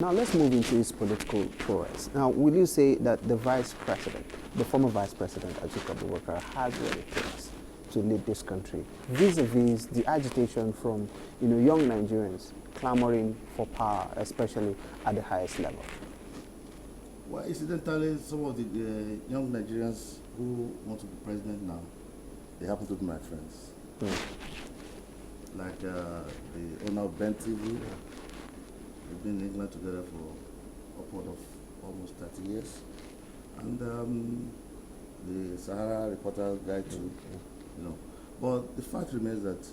Now let's move into his political prowess. Now, will you say that the vice president, the former vice president, Atiku Abubakar, has what it takes to lead this country, vis-a-vis the agitation from, young Nigerians clamoring for power, especially at the highest level? Well, incidentally, some of the young Nigerians who want to be president now, they happen to be my friends. Like the owner of Ben TV. We've been in England together for upward of almost 30 years. And the Sahara reporter guy too, But the fact remains that,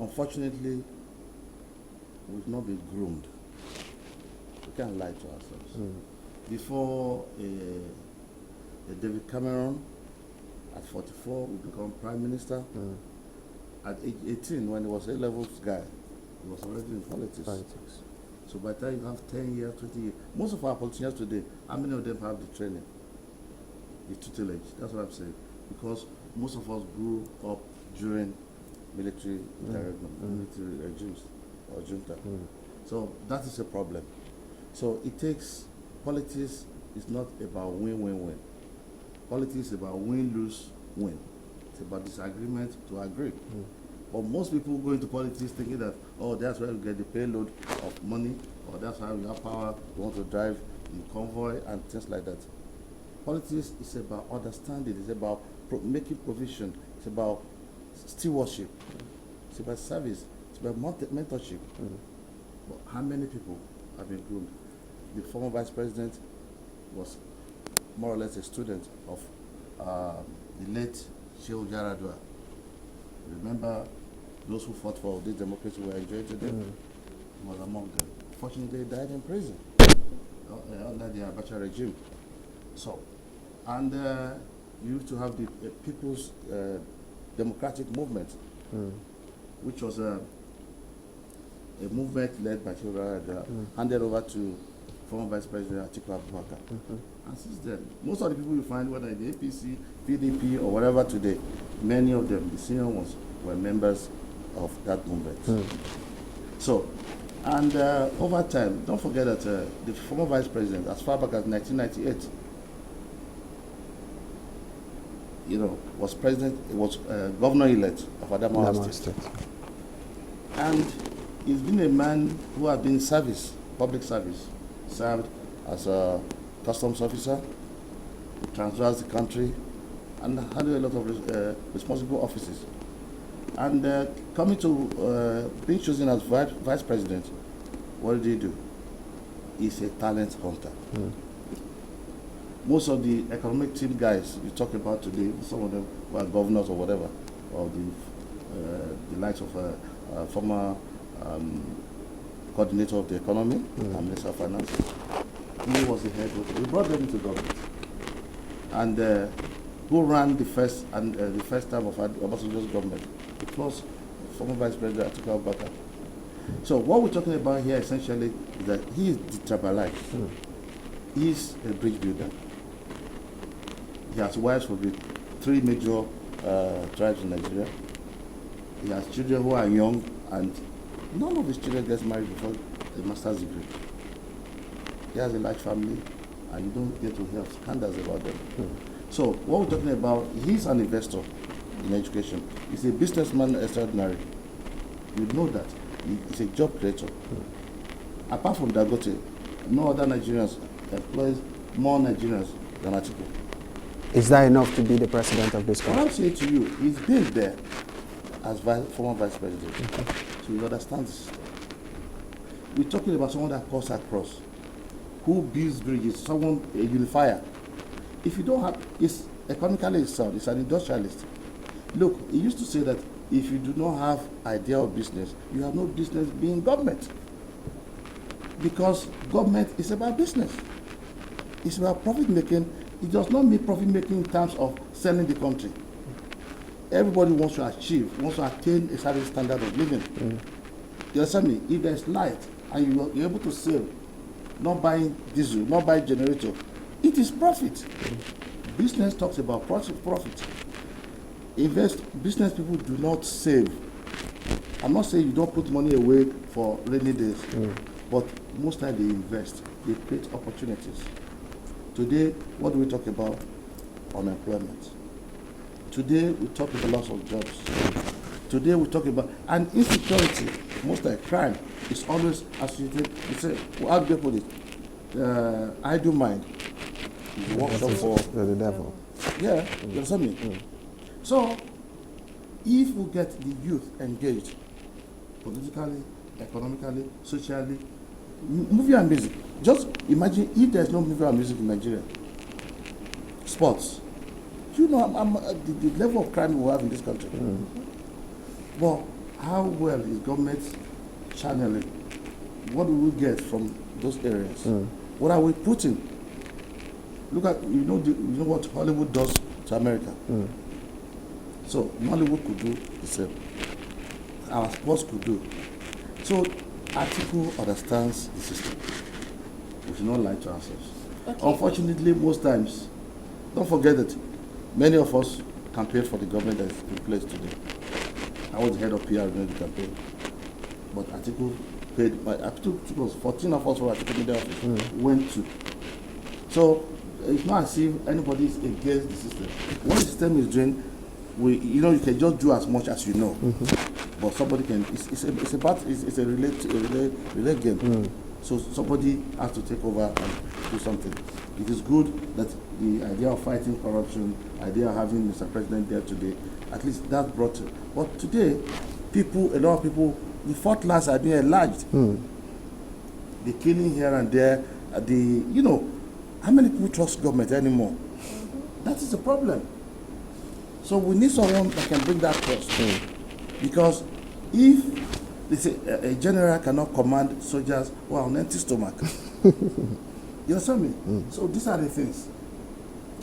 unfortunately, we've not been groomed. We can't lie to ourselves. Before David Cameron, at 44, we become prime minister. At age 18, when he was A-levels guy, he was already in politics. So by the time you have 10 years, 20 years, most of our politicians today, how many of them have the training, the tutelage? That's what I'm saying. Because most of us grew up during military military regimes or junta. So that is a problem. So it takes, politics is not about win-win-win. Politics is about win-lose-win. It's about disagreement to agree. But most people go into politics thinking that, oh, that's where we get the payload of money, or that's how we have power, we want to drive in convoy and things like that. Politics is about understanding, it's about making provision, it's about stewardship, it's about service, it's about mentorship. But how many people have been groomed? The former vice president was more or less a student of the late Shehu Yaradua. Remember those who fought for this democracy we are enjoying today? Was among them. Fortunately, he died in prison under the Abacha regime. So, and you used to have the People's Democratic Movement, which was a movement led by Shehu Yaradua, handed over to former Vice President Atiku Abubakar. And since then, most of the people you find, whether in the APC, PDP, or whatever today, many of them, the senior ones, were members of that movement. So, and over time, don't forget that the former vice president, as far back as 1998, was governor-elect of Adamawa State. And he's been a man who has been in service, public service, served as a customs officer, transversed the country, and had a lot of responsible offices. And coming to being chosen as vice president, what did he do? He's a talent hunter. Most of the economic team guys you talk about today, some of them were governors or whatever, or the likes of former coordinator of the economy and minister of finance. He was the head. He brought them into government. And who ran the first term of Obasanjo's government? It was former Vice President Atiku Abubakar. So what we're talking about here essentially is that he is detribalized. He is a bridge builder. He has wives for the 3 major tribes in Nigeria. He has children who are young, and none of his children gets married before a master's degree. He has a large family, and you don't get to hear scandals about them. So what we're talking about, he's an investor in education. He's a businessman extraordinary. You know that. He's a job creator. Apart from Dangote, no other Nigerians employs more Nigerians than Atiku. Is that enough to be the president of this country? What I'm saying to you, he's been there as former vice president. So you understand this. We're talking about someone that cuts across, who builds bridges, someone, a unifier. If you don't have, it's economically sound, it's an industrialist. Look, he used to say that if you do not have idea of business, you have no business being government. Because government is about business. It's about profit making. It does not mean profit making in terms of selling the country. Everybody wants to attain a certain standard of living. You understand me? If there's light and you're able to save, not buying diesel, not buying generator, it is profit. Business talks about profit. Business people do not save. I'm not saying you don't put money away for rainy days, But most times they invest, they create opportunities. Today, what do we talk about? Unemployment. Today, we talk about loss of jobs. Today, we talk about, and insecurity, most like crime, is always associated. You say, well, how do they put it? I do mind. Workshop for the devil. Yeah, you understand me? So, if we get the youth engaged politically, economically, socially, movie and music. Just imagine if there's no movie and music in Nigeria. Sports. You know the level of crime we have in this country. But how well is government channeling? What do we get from those areas? What are we putting? Look at, you know what Hollywood does to America. So Hollywood could do the same. Our sports could do. So Atiku understands the system. We should not lie to ourselves. Okay. Unfortunately, most times, don't forget that many of us campaigned for the government that is in place today. I was the head of PR during the campaign. But Atiku paid, Atiku was 14 of us who were Atiku in the office, went to. So it's not as if anybody is against the system. What the system is doing, you can just do as much as you know. But somebody can, it's a relay game. So somebody has to take over and do something. It is good that the idea of fighting corruption, idea of having Mr. President there today, at least that brought it. But today, a lot of people, the fourth lands are being enlarged. The killing here and there, how many people trust government anymore? That is the problem. So we need someone that can bring that trust. Because if they say a general cannot command soldiers who are on empty stomach, you understand me? So these are the things.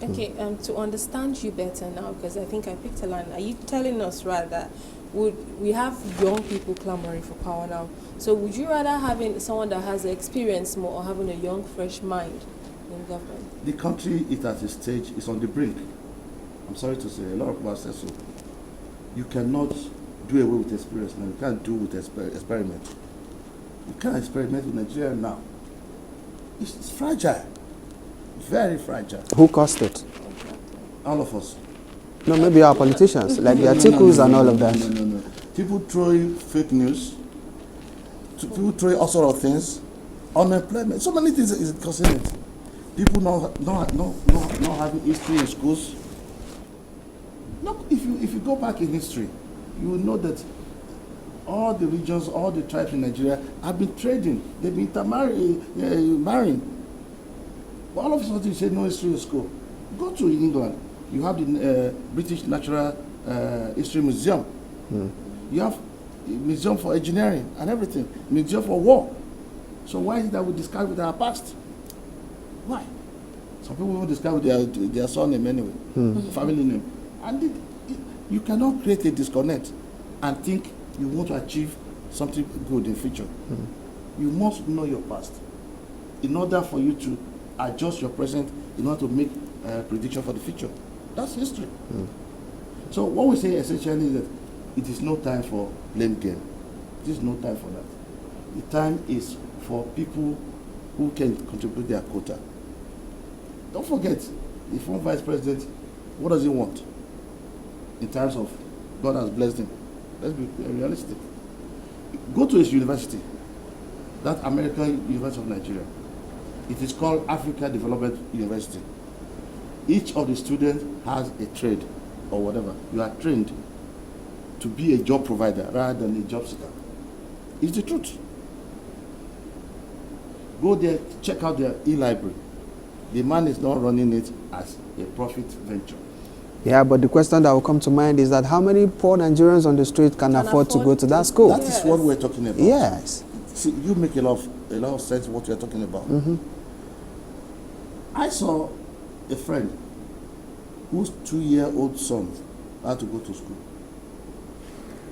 Okay, to understand you better now, because I think I picked a line. Are you telling us, right, that we have young people clamoring for power now? So would you rather having someone that has experience more or having a young, fresh mind in government? The country is at a stage, it's on the brink. I'm sorry to say, a lot of people say so. You cannot do away with experience now. You can't do with experiment. You can't experiment with Nigeria now. It's fragile. Very fragile. Who caused it? All of us. No, maybe our politicians, like the Atiku'S and all of that. No. People throwing fake news. People throwing all sort of things. Unemployment. So many things is causing it. People not having history in schools. Look, if you go back in history, you will know that all the regions, all the tribes in Nigeria have been trading. They've been marrying. But all of a sudden you say no history in school. Go to England. You have the British Natural History Museum. You have a museum for engineering and everything. Museum for war. So why is it that we discard with our past? Why? Some people will discard with their surname anyway, family name. And you cannot create a disconnect and think you want to achieve something good in the future. You must know your past in order for you to adjust your present in order to make a prediction for the future. That's history. So what we say essentially is that it is no time for blame game. It is no time for that. The time is for people who can contribute their quota. Don't forget, the former vice president, what does he want? In terms of God has blessed him. Let's be realistic. Go to his university, that American University of Nigeria. It is called Africa Development University. Each of the students has a trade or whatever. You are trained to be a job provider rather than a job seeker. It's the truth. Go there, check out their e-library. The man is not running it as a profit venture. Yeah, but the question that will come to mind is that how many poor Nigerians on the street can afford to go to that school? That is what we're talking about. Yes. See, you make a lot of sense what you're talking about. I saw a friend whose 2-year-old son had to go to school,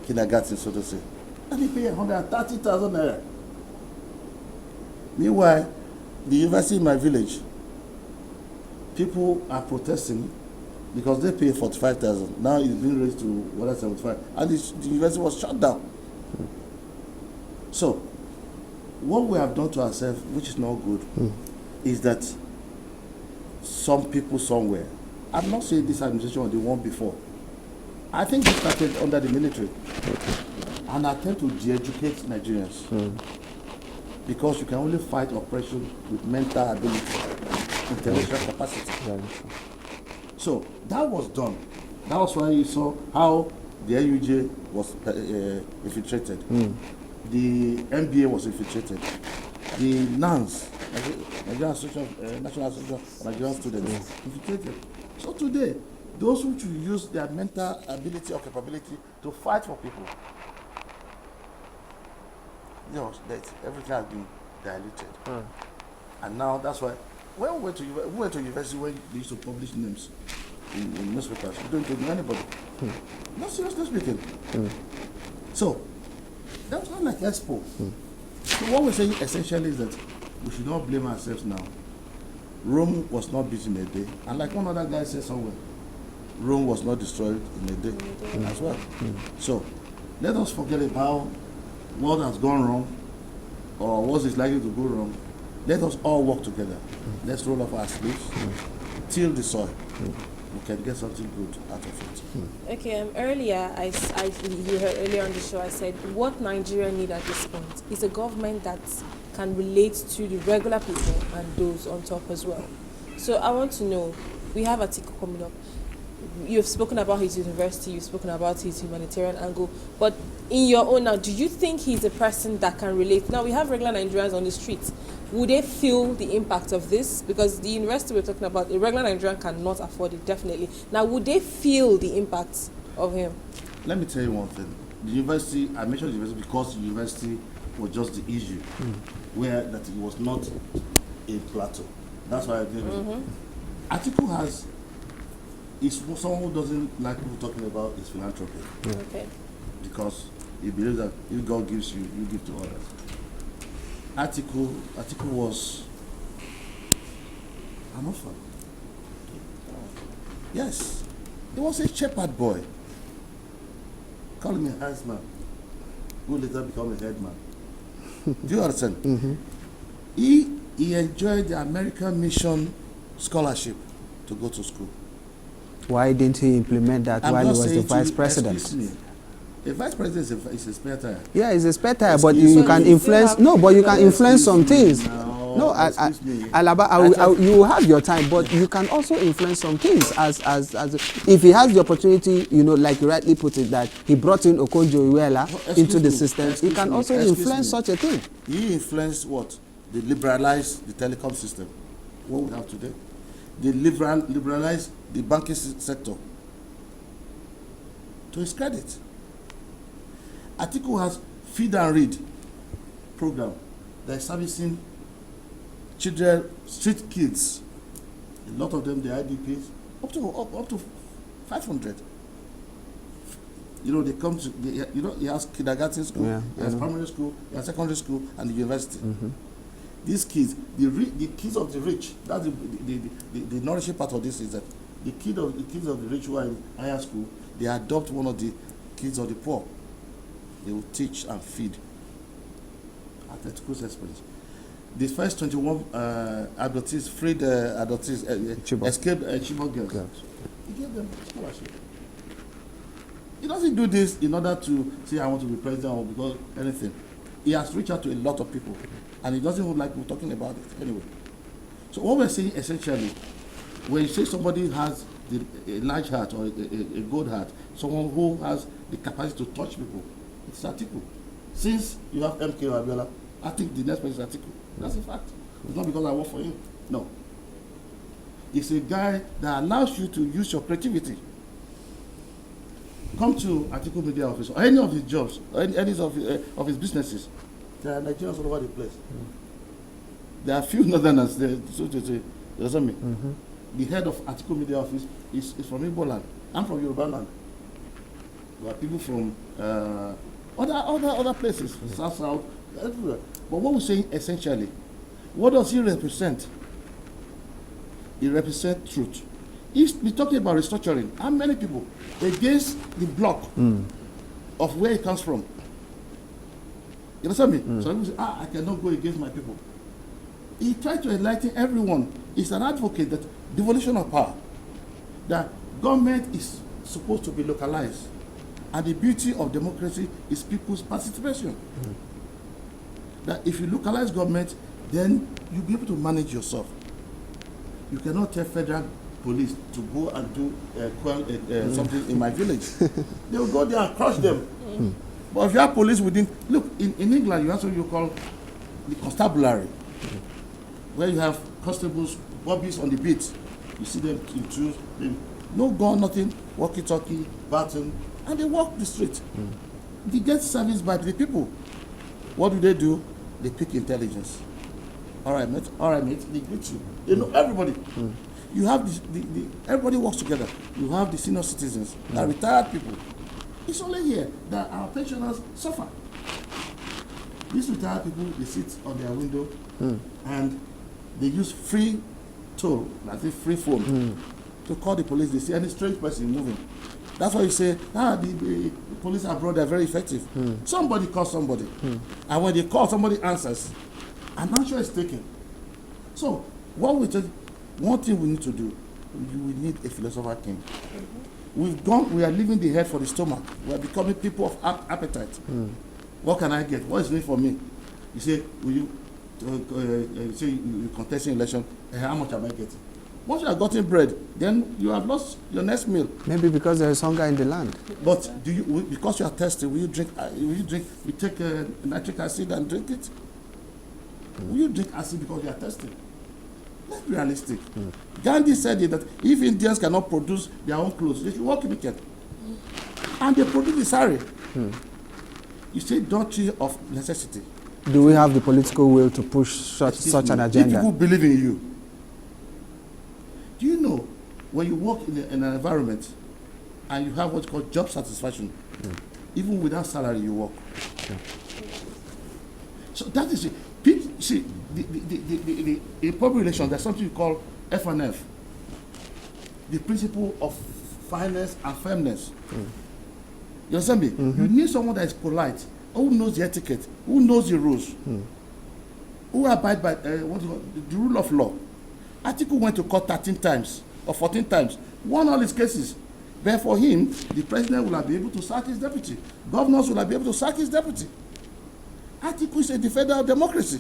kindergarten, so to say, and he paid 130,000 naira. Meanwhile, the university in my village, people are protesting because they pay 45,000. Now it's been raised to 175, and the university was shut down. So, what we have done to ourselves, which is not good, is that some people somewhere, I'm not saying this administration or the one before, I think it started under the military, an attempt to de-educate Nigerians. Because you can only fight oppression with mental ability, intellectual capacity. So that was done. That was why you saw how the NUJ was infiltrated. The NBA was infiltrated. The NANS, Nigerian Association, National Association of Nigerian Students, infiltrated. So today, those who should use their mental ability or capability to fight for people, you know, that everything has been diluted. And now that's why when we went to university when they used to publish names in newspapers, we don't know anybody. Not seriously speaking. So that was not like Expo. So what we're saying essentially is that we should not blame ourselves now. Rome was not built in a day, and like one other guy said somewhere, Rome was not destroyed in a day as well. So let us forget about what has gone wrong or what is likely to go wrong. Let us all work together. Let's roll up our sleeves, till the soil. We can get something good out of it. Okay, earlier, you heard earlier on the show, I said what Nigeria need at this point is a government that can relate to the regular people and those on top as well. So I want to know, we have Atiku coming up. You've spoken about his university, you've spoken about his humanitarian angle, but in your own now, do you think he's a person that can relate? Now, we have regular Nigerians on the streets. Would they feel the impact of this? Because the university we're talking about, a regular Nigerian cannot afford it, definitely. Now, would they feel the impact of him? Let me tell you one thing. The university, I mentioned the university because the university was just the issue, where that it was not a plateau. That's why I gave it. Atiku is someone who doesn't like people talking about his philanthropy. Okay. Because he believes that if God gives you, you give to others. Atiku was an orphan. Yes. He was a shepherd boy. Call him a herdsman, who later became a headman. Do you understand? He enjoyed the American Mission scholarship to go to school. Why didn't he implement that while he was the vice president? Excuse me. A vice president is a spare tire. Yeah, it's a spare tire, but you can influence. No, but you can influence some things. No, Alaba, you have your time, but you can also influence some things. As if he has the opportunity, you know, like you rightly put it, that he brought in Okonjo-Iweala into the system, he can also influence such a thing. He influenced what? They liberalized the telecom system, what we have today. They liberalized the banking sector. To his credit. Atiku has feed and read program that is servicing children, street kids. A lot of them, the IDPs, up to 500. You know, they come to, he has kindergarten school, he has primary school, he has secondary school, and the university. These kids, the kids of the rich, that's the nourishing part of this is that the kids of the rich who are in higher school, they adopt one of the kids of the poor. They will teach and feed at Atiku's expense. The first 21 adoptees, freed adoptees, escaped Chibok girls. He gave them scholarship. He doesn't do this in order to say, I want to be president or because anything. He has reached out to a lot of people, and he doesn't even like people talking about it anyway. So what we're saying essentially, when you say somebody has a large heart or a good heart, someone who has the capacity to touch people, it's Atiku. Since you have MK Abiola, I think the next person is Atiku. That's a fact. It's not because I work for him. No. It's a guy that allows you to use your creativity. Come to Atiku Media Office or any of his jobs, or any of his businesses. There are Nigerians all over the place. There are few northerners there, so to say. You understand me? The head of Atiku Media Office is from Igbo land. I'm from Yoruba land. There are people from other places, South, everywhere. But what we're saying essentially, what does he represent? He represents truth. He's talking about restructuring. How many people against the block of where he comes from? You understand me? So people say, I cannot go against my people. He tried to enlighten everyone. He's an advocate that devolution of power, that government is supposed to be localized, and the beauty of democracy is people's participation. That if you localize government, then you'll be able to manage yourself. You cannot tell federal police to go and do something in my village. They will go there and crush them. But if you have police within, look, in England, you have what you call the constabulary, where you have constables, bobbies on the beat. You see them, you choose them. No gun, nothing, walkie-talkie, baton, and they walk the street. They get serviced by the people. What do? They pick intelligence. All right, mate, they greet you. They know everybody. You have everybody works together. You have the senior citizens, the retired people. It's only here that our pensioners suffer. These retired people, they sit on their window and they use free toll, like a free phone, to call the police. They see any strange person moving. That's why you say, the police abroad are very effective. Somebody calls somebody. And when they call, somebody answers. An answer is taken. So, one thing we need to do, we need a philosopher king. We are leaving the head for the stomach. We are becoming people of appetite. What can I get? What is it for me? You say, will you contest an election? How much am I getting? Once you have gotten bread, then you have lost your next meal. Maybe because there is hunger in the land. But because you are thirsty, will you drink? You take nitric acid and drink it? Will you drink acid because you are thirsty? Let's be realistic. Gandhi said that if Indians cannot produce their own clothes, they should work in the kitchen. And they produce the sari. You say doctrine of necessity. Do we have the political will to push such an agenda? If people believe in you. Do you know when you work in an environment and you have what's called job satisfaction, even without salary you work. So that is it. See, in public relations, there's something you call F&F, the principle of fineness and firmness. You understand me? You need someone that is polite, who knows the etiquette, who knows the rules, who abide by the rule of law. Atiku went to court 13 times or 14 times, won all his cases. But for him, the president will have been able to sack his deputy. Governors will have been able to sack his deputy. Atiku is a defender of democracy.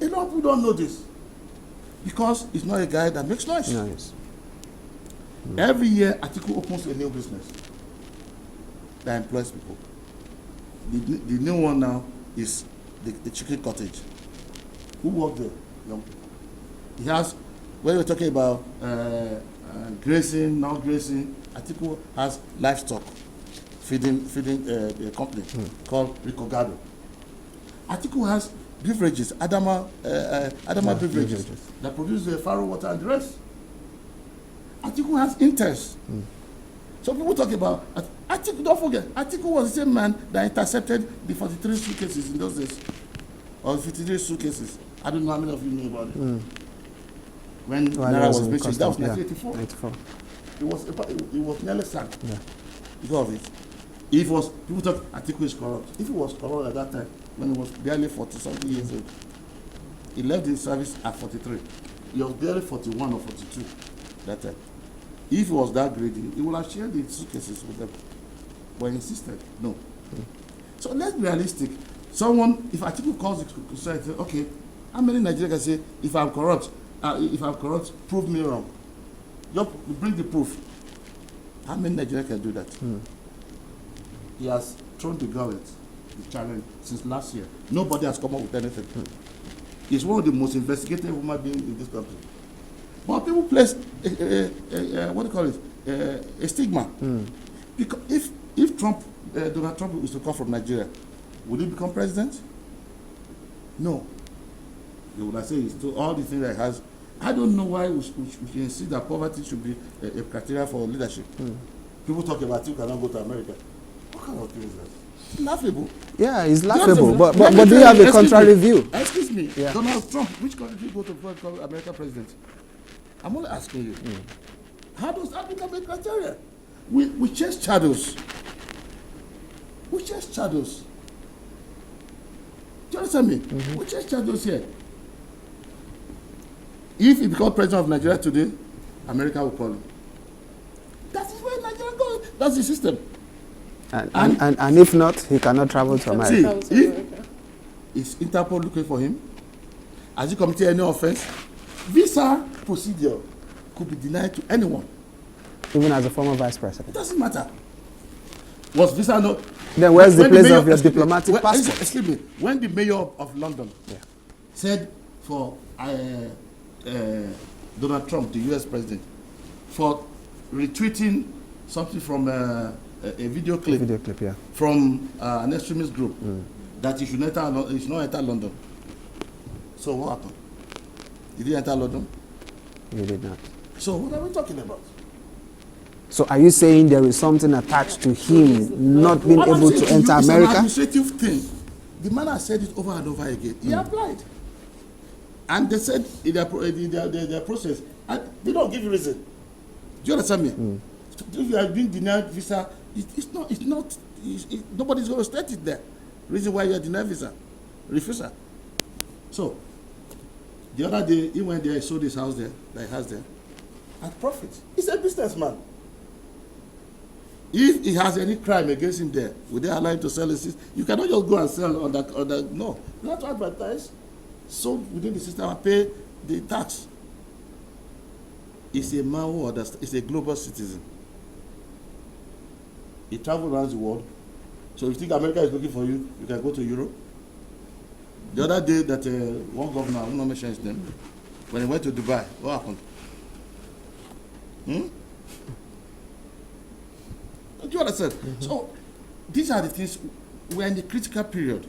A lot of people don't know this because he's not a guy that makes noise. Nice. Every year, Atiku opens a new business that employs people. The new one now is the chicken cottage. Who work there? Young people. He has, when we're talking about grazing, not grazing, Atiku has livestock feeding a company called Ricogado. Atiku has beverages, Adama beverages that produce the Faro water and the rest. Atiku has interest. So people talk about Atiku. Don't forget, Atiku was the same man that intercepted the 43 suitcases in those days, or 53 suitcases. I don't know how many of you know about it. When Naira was mentioned, that was 1984. 94. It was nearly sacked because of it. People thought Atiku is corrupt. If he was corrupt at that time, when he was barely 40-something years old, he left the service at 43. He was barely 41 or 42 that time. If he was that greedy, he would have shared the suitcases with them. But he insisted, no. So let's be realistic. If Atiku calls the society, okay, how many Nigerians can say, if I'm corrupt, prove me wrong? You bring the proof. How many Nigerians can do that? He has thrown the gauntlet, the challenge, since last year. Nobody has come up with anything. He's one of the most investigated human beings in this country. But people place a stigma. Because if Donald Trump is to come from Nigeria, will he become president? No. They would say he's to all the things that he has. I don't know why we insist that poverty should be a criteria for leadership. People talk about you cannot go to America. What kind of thing is that? It's laughable. Yeah, it's laughable. But do you have a contrary view? Excuse me. Yeah. Donald Trump, which country did you go to become American president? I'm only asking you. How does that become a criteria? We chase shadows. We chase shadows. you understand me? We just charge those here. If he becomes president of Nigeria today, America will call him. That is where Nigeria goes. That's the system. And if not, he cannot travel to America. See, if is Interpol looking for him, has he committed any offense? Visa procedure could be denied to anyone. Even as a former vice president. It doesn't matter. Was visa not? Then where's the place of your diplomatic passport? Excuse me. When the mayor of London said for Donald Trump, the U.S. president, for retweeting something from a video clip, from an extremist group, that he should not enter London. So what happened? Did he enter London? He did not. So what are we talking about? So are you saying there is something attached to him not being able to enter America? It's America? an administrative thing. The man has said it over and over again. He applied. And they said in their process, and they don't give you reason. Do you understand me? If you are being denied visa, nobody's going to state it there. Reason why you are denied visa, refusal. So, the other day, he went there, he sold his house there, that he has there, at profit. He's a businessman. If he has any crime against him there, will they allow him to sell his? You cannot just go and sell on that. No, you have to advertise, sold within the system and pay the tax. He's a man who understands. He's a global citizen. He travels around the world. So if you think America is looking for you, you can go to Europe. The other day that one governor, I will not mention his name, when he went to Dubai, what happened? Do you understand? So these are the things. We're in the critical period,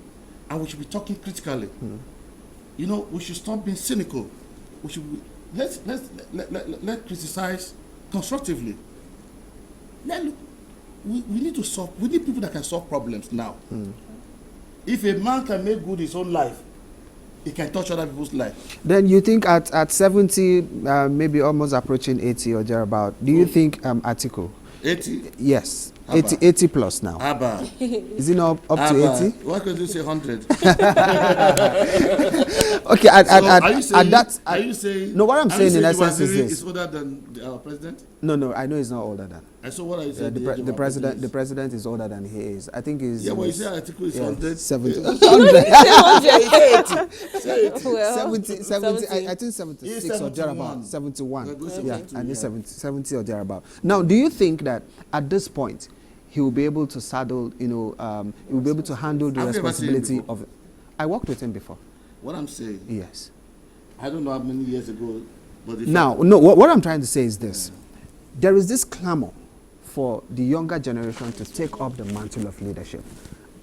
and we should be talking critically. You know, we should stop being cynical. We should let's criticize constructively. We need to solve. We need people that can solve problems now. If a man can make good his own life, he can touch other people's life. Then you think at 70, maybe almost approaching 80 or thereabout, do you think Atiku? 80? Yes. 80 plus now. Abba. Is it not up to 80? Why could you say 100? Okay, are you saying? No, what I'm saying in essence is this. Is older than our president? No, I know he's not older than. And so what are you saying? The president is older than he is. I think he's. Yeah, well, you say Atiku is 100. 70. 70. I think 76 or thereabout. 71. Yeah, and he's 70 or thereabout. Now, do you think that at this point he will be able to saddle, he will be able to handle the responsibility of? I worked with him before. What I'm saying? Yes. I don't know how many years ago, but what I'm trying to say is this. There is this clamor for the younger generation to take up the mantle of leadership.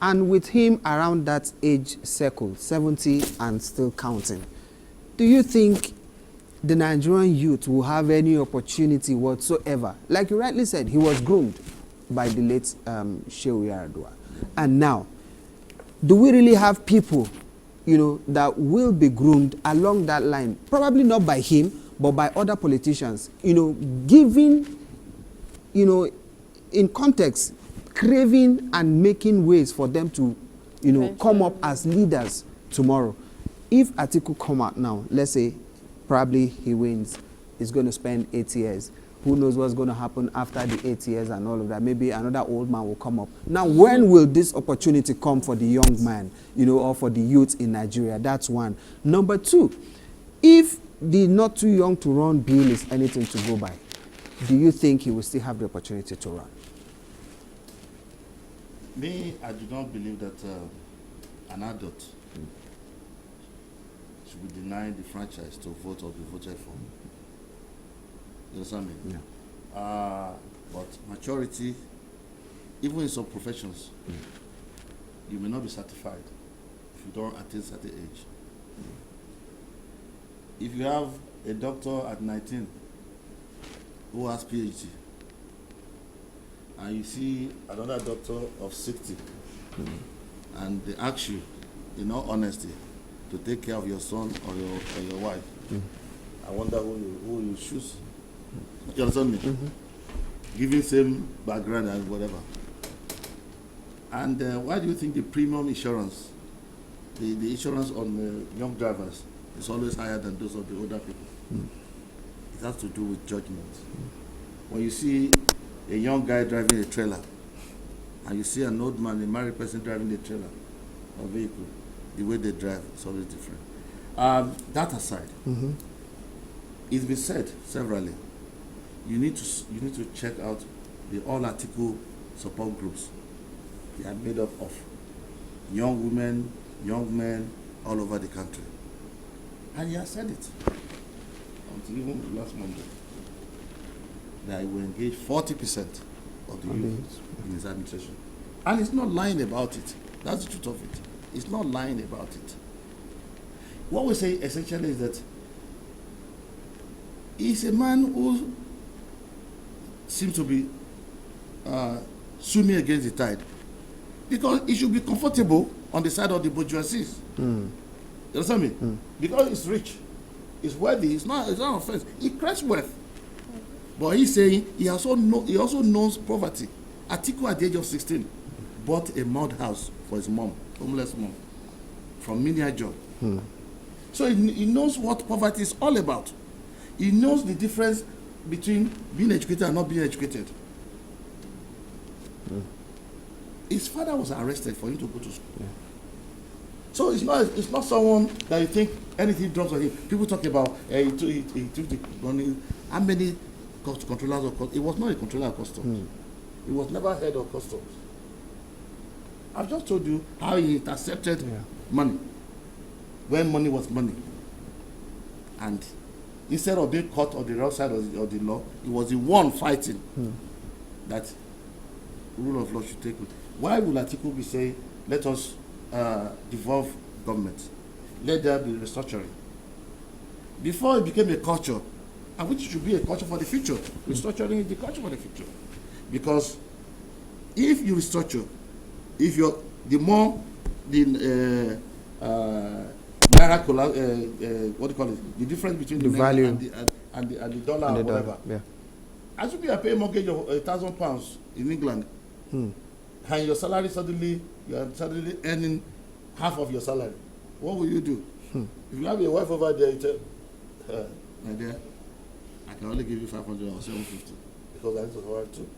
And with him around that age circle, 70 and still counting, do you think the Nigerian youth will have any opportunity whatsoever? Like you rightly said, he was groomed by the late Shehu Yaradua. And now, do we really have people, that will be groomed along that line? Probably not by him, but by other politicians, giving, in context, craving and making ways for them to, come up as leaders tomorrow. If Atiku come out now, let's say, probably he wins, he's going to spend 8 years. Who knows what's going to happen after the 8 years and all of that? Maybe another old man will come up. Now, when will this opportunity come for the young man, or for the youth in Nigeria? That's one. Number two, if the not too young to run bill is anything to go by, do you think he will still have the opportunity to run? Me, I do not believe that an adult should be denied the franchise to vote or be voted for. You understand me? Yeah. But maturity, even in some professions, you may not be certified if you don't attain certain age. If you have a doctor at 19 who has PhD, and you see another doctor of 60, and they ask you, in all honesty, to take care of your son or your wife, I wonder who you choose. You understand me? Giving same background and whatever. And why do you think the premium insurance the insurance on young drivers is always higher than those of the older people. It has to do with judgment. When you see a young guy driving a trailer, and you see an old man, a married person driving a trailer or vehicle, the way they drive is always different. That aside, it's been said severally, you need to check out the all Atiku support groups. They are made up of young women, young men all over the country. And he has said it until even last Monday, that he will engage 40% of the youth in his administration. And he's not lying about it. That's the truth of it. He's not lying about it. What we say essentially is that he's a man who seems to be swimming against the tide, because he should be comfortable on the side of the bourgeoisie. You understand me? Because he's rich, he's wealthy, it's not an offense. He creates wealth. But he's saying he also knows poverty. Atiku at the age of 16 bought a mud house for his mom, homeless mom, from menial job. So he knows what poverty is all about. He knows the difference between being educated and not being educated. His father was arrested for him to go to school. So it's not someone that you think anything drops on him. People talk about he took the money. How many controllers of customs? He was not a controller of customs. He was never head of customs. I've just told you how he intercepted money when money was money. And instead of being caught on the wrong side of the law, he was the one fighting that rule of law should take place. Why would Atiku be saying, let us devolve government, let there be restructuring? Before it became a culture, and which should be a culture for the future, restructuring is the culture for the future. Because if you restructure, if you're the more the naira what do you call it? The difference between the value and the dollar or whatever. As you pay a mortgage of £1,000 in England, and your salary you are suddenly earning half of your salary, what will you do? If you have a wife over there, you tell, my dear, I can only give you 500 or 750 because I need to survive too.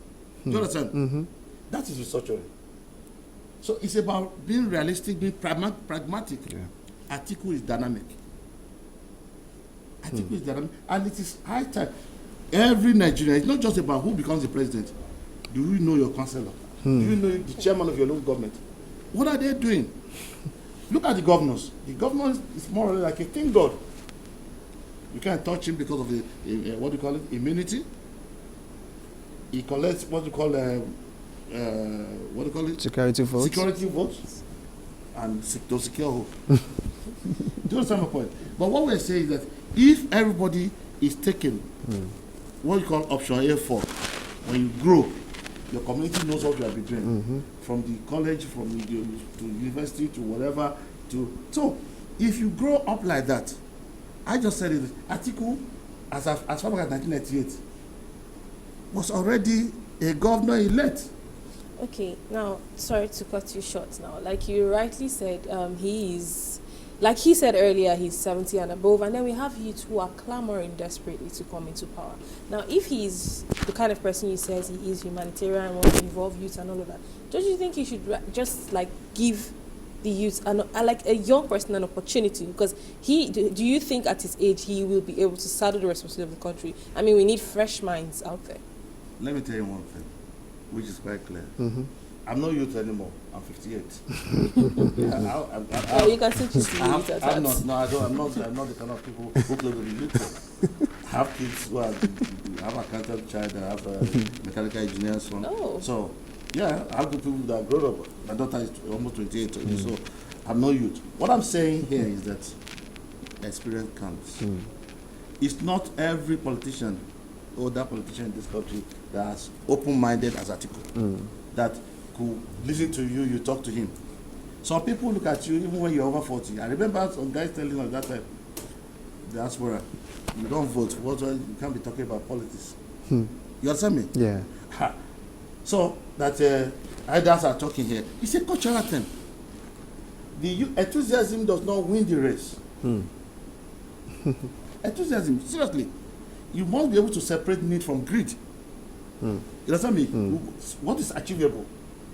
Do you understand? That is restructuring. So it's about being realistic, being pragmatic. Atiku is dynamic. Atiku is dynamic, and it is high time. Every Nigerian, it's not just about who becomes the president. Do you know your councillor? Do you know the chairman of your local government? What are they doing? Look at the governors. The governor is more or less like a king god. You can't touch him because of the what do you call it? Immunity. He collects what you call security votes. Security votes, and to secure who? Do you understand my point? But what we're saying is that if everybody is taking what you call option A4, when you grow, your community knows what you have been doing, from the college, from the to university, to whatever. So if you grow up like that, I just said it. Atiku, as far back as 1998, was already a governor elect. Okay, now, sorry to cut you short now. Like you rightly said, he is, like he said earlier, he's 70 and above, and then we have youth who are clamoring desperately to come into power. Now, if he's the kind of person he says he is, humanitarian, wants to involve youth and all of that, don't you think he should just like give the youth, like a young person, an opportunity? Because do you think at his age he will be able to saddle the responsibility of the country? I mean, we need fresh minds out there. Let me tell you one thing, which is quite clear. I'm not youth anymore. I'm 58. You can still choose to be youth at I'm not the kind of people who play with the youth. I have kids who have a accountant child, I have a mechanical engineer son. Oh. So, yeah, I have the people that are grown up. My daughter is almost 28, so I'm not youth. What I'm saying here is that experience counts. It's not every politician or that politician in this country that's open-minded as Atiku, that could listen to you, you talk to him. Some people look at you even when you're over 40. I remember some guys telling us that time, diaspora, you don't vote, you can't be talking about politics. You understand me? Yeah. So that elders are talking here. It's a cultural thing. The enthusiasm does not win the race. Enthusiasm, seriously. You must be able to separate need from greed. You understand me? What is achievable?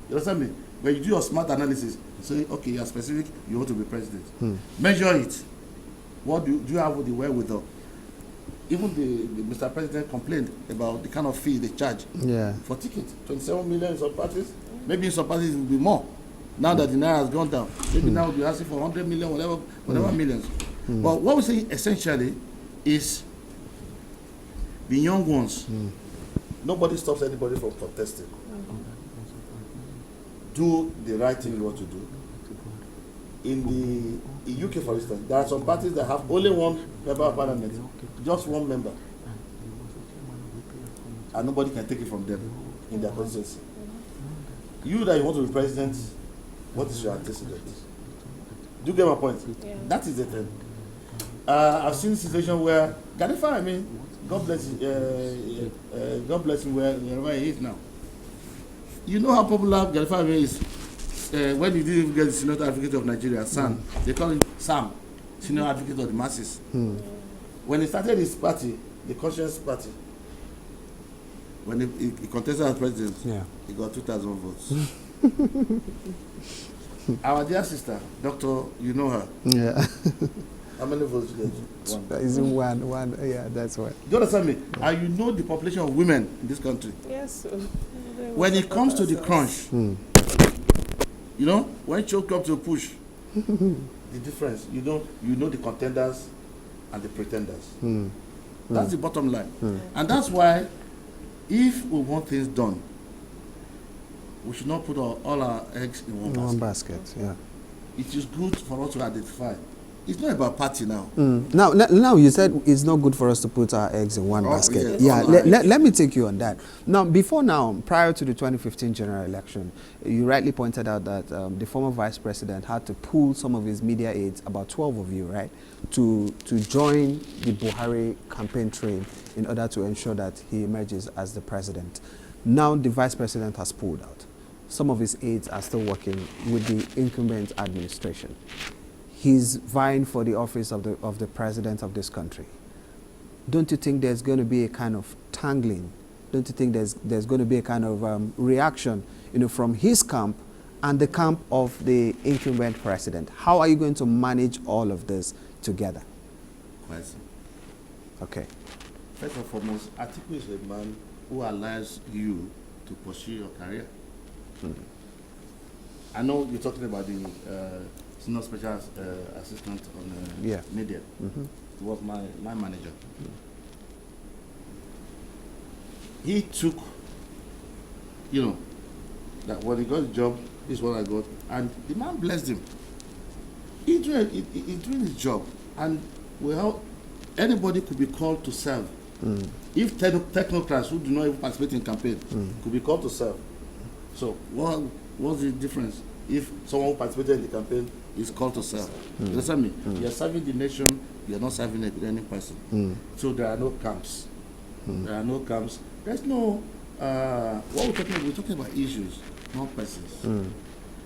You understand me? When you do your smart analysis, say, okay, you are specific, you want to be president. Measure it. What do you have the wherewithal? Even the Mr. President complained about the kind of fee they charge for tickets. 27 million in some parties. Maybe in some parties it will be more. Now that the naira has gone down, maybe now we'll be asking for 100 million, whatever millions. But what we say essentially is the young ones. Nobody stops anybody from contesting. Do the right thing you want to do. In the UK, for instance, there are some parties that have only one member of parliament, just one member, and nobody can take it from them in their constituency. You that you want to be president, what is your antecedent? Do you get my point? Yeah. That is the thing. I've seen a situation where Ghanifa, I mean, God bless him wherever he is now. You know how popular Ghanifa is. When he didn't get the Senior Advocate of Nigeria, SAM, they call him SAM, Senior Advocate of the Masses. When he started his party, the Conscience Party, when he contested as president, he got 2,000 votes. Our dear sister, Doctor, you know her. Yeah. How many votes did you get? One. Isn't one? Yeah, that's what. Do you understand me? And you know the population of women in this country. Yes. When it comes to the crunch, you know, when choke up to push, the difference, you know the contenders and the pretenders. That's the bottom line. And that's why, if we want things done, we should not put all our eggs in one basket. Yeah. It is good for us to identify. It's not about party now. Now you said it's not good for us to put our eggs in one basket. Yes. Let me take you on that. Now, prior to the 2015 general election, you rightly pointed out that the former vice president had to pull some of his media aides, about 12 of you, right, to join the Buhari campaign train in order to ensure that he emerges as the president. Now the vice president has pulled out. Some of his aides are still working with the incumbent administration. He's vying for the office of the president of this country. Don't you think there's going to be a kind of tangling? Don't you think there's going to be a kind of reaction, from his camp and the camp of the incumbent president? How are you going to manage all of this together? Quite simple. Okay. First and foremost, Atiku is a man who allows you to pursue your career. I know you're talking about the senior special assistant on media. He was my manager. He took, that when he got the job, this is what I got, and the man blessed him. He's doing his job, and anybody could be called to serve. If technocrats who do not even participate in campaign could be called to serve. So what's the difference if someone who participated in the campaign is called to serve? You understand me? You're serving the nation, you're not serving any person. So there are no camps. There are no camps. There's no, we're talking about issues, not persons.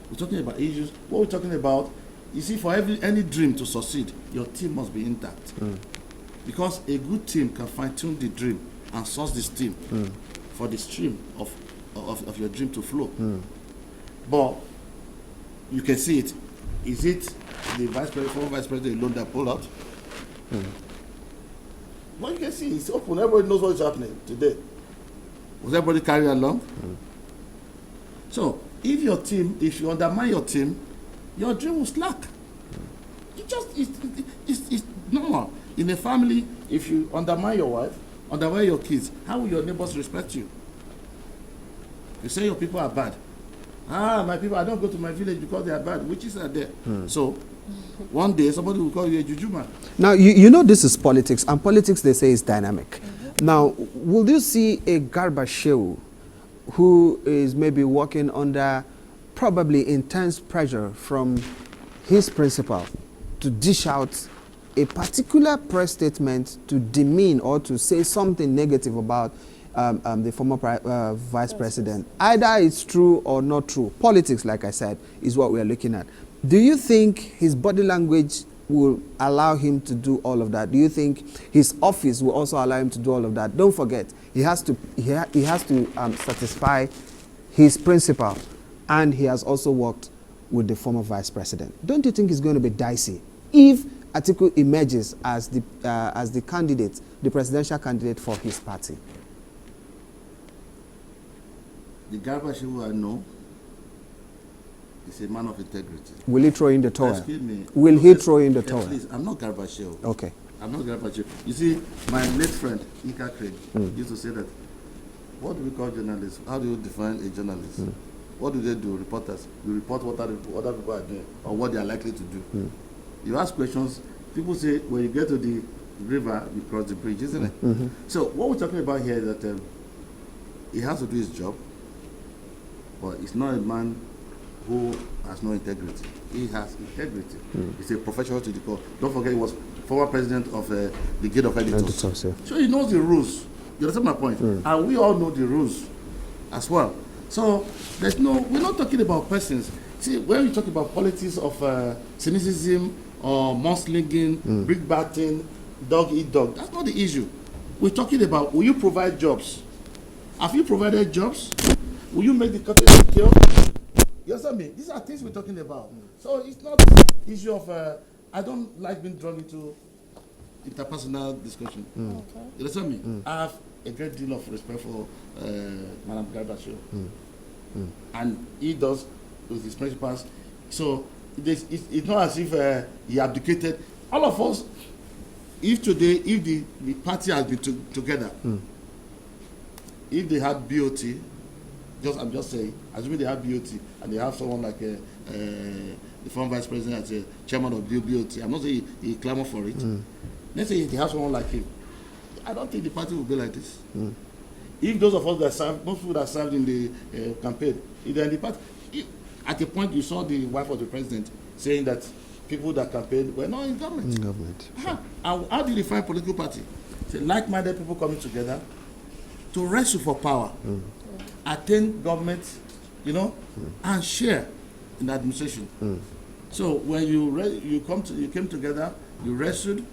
We're talking about issues. What we're talking about, you see, for any dream to succeed, your team must be intact. Because a good team can fine-tune the dream and source the steam for the stream of your dream to flow. But you can see it. Is it the former vice president alone that pulled out? Well, you can see it's open. Everybody knows what is happening today. Was everybody carried along? So if you undermine your team, your dream will slack. It's normal. In a family, if you undermine your wife, undermine your kids, how will your neighbors respect you? You say your people are bad. My people, I don't go to my village because they are bad. Witches are there. So one day somebody will call you a juju man. Now, you know this is politics, and politics, they say, is dynamic. Now, will you see a Garba Shehu who is maybe working under probably intense pressure from his principal to dish out a particular press statement to demean or to say something negative about the former vice president? Either it's true or not true. Politics, like I said, is what we are looking at. Do you think his body language will allow him to do all of that? Do you think his office will also allow him to do all of that? Don't forget, he has to satisfy his principal, and he has also worked with the former vice president. Don't you think it's going to be dicey if Atiku emerges as the candidate, the presidential candidate for his party? The Garba Shehu I know is a man of integrity. Will he throw in the towel? Excuse me. Will he throw in the towel? Please, I'm not Garba Shehu. Okay. I'm not Garba Shehu. You see, my late friend, Ika Craig, used to say that, what do we call journalists? How do you define a journalist? What do they do? Reporters. You report what other people are doing or what they are likely to do. You ask questions. People say, when you get to the river, you cross the bridge, isn't it? So what we're talking about here is that he has to do his job, but he's not a man who has no integrity. He has integrity. He's a professional to the core. Don't forget, he was former president of the Guild of Editors. So he knows the rules. You understand my point? And we all know the rules as well. So we're not talking about persons. See, when we talk about politics of cynicism or mudslinging, brick batting, dog eat dog, that's not the issue. We're talking about, will you provide jobs? Have you provided jobs? Will you make the country secure? You understand me? These are things we're talking about. So it's not the issue of, I don't like being drawn into interpersonal discussion. Okay. You understand me? I have a great deal of respect for Madam Garba Shehu. And he does with his principles. So it's not as if he abdicated. All of us, if today, if the party has been together, if they had BOT, I'm just saying, assuming they have BOT and they have someone like the former vice president as a chairman of BOT, I'm not saying he clamor for it. Let's say they have someone like him. I don't think the party will be like this. If those of us that served, most people that served in the campaign, if they're in the party, at a point you saw the wife of the president saying that people that campaigned were not in government. And how do you define political party? Say like-minded people coming together to wrestle for power, attain government, and share in the administration. So when you came together, you wrestled,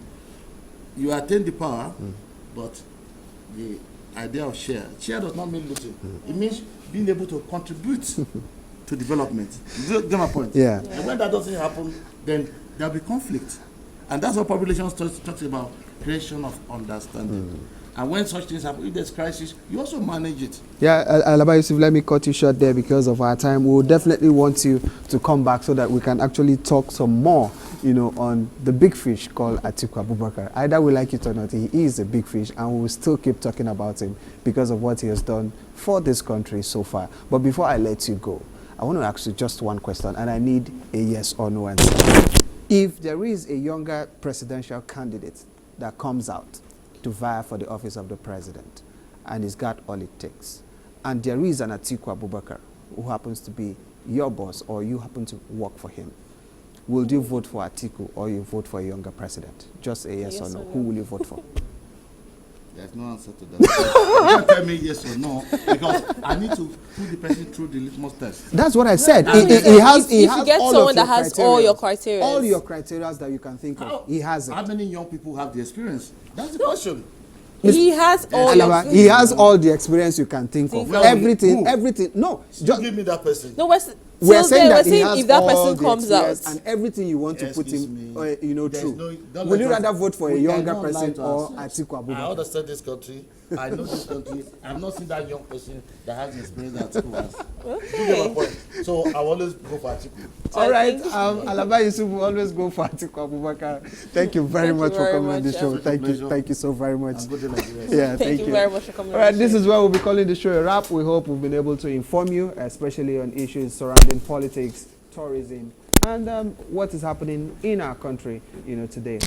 you attained the power, but the idea of share does not mean looting. It means being able to contribute to development. You get my point? Yeah. And when that doesn't happen, then there'll be conflict. And that's what population talks about, creation of understanding. And when such things happen, if there's crisis, you also manage it. Yeah, Alaba Yusuf, let me cut you short there because of our time. We will definitely want you to come back so that we can actually talk some more, on the big fish called Atiku Abubakar. Either we like it or not, he is a big fish, and we will still keep talking about him because of what he has done for this country so far. But before I let you go, I want to ask you just one question, and I need a yes or no answer. If there is a younger presidential candidate that comes out to vie for the office of the president, and he's got all it takes, and there is an Atiku Abubakar who happens to be your boss, or you happen to work for him, will you vote for Atiku or you vote for a younger president? Just a yes or no. Who will you vote for? There's no answer to that. You can't tell me yes or no, because I need to put the person through the litmus test. Has he has if you get someone that has all your criteria. All your criteria that you can think of, he has it. How many young people have the experience? That's the question. He has all he has all the experience you can think of. Everything. No. Just give me that person. No, we're saying that he has if that all person comes out and everything you want to put him, through. Will you rather vote for a younger person or Atiku Abubakar? I understand this country. I know this country. I've not seen that young person that has the experience that Atiku has. Okay. You get my point. So I always go for Atiku. All right, Alaba Yusuf will always go for Atiku Abubakar. Thank you very much for coming on the show. Thank you so very much. Yeah, thank you very much for coming. All right, this is where we'll be calling the show a wrap. We hope we've been able to inform you, especially on issues surrounding politics, tourism, and what is happening in our country, today.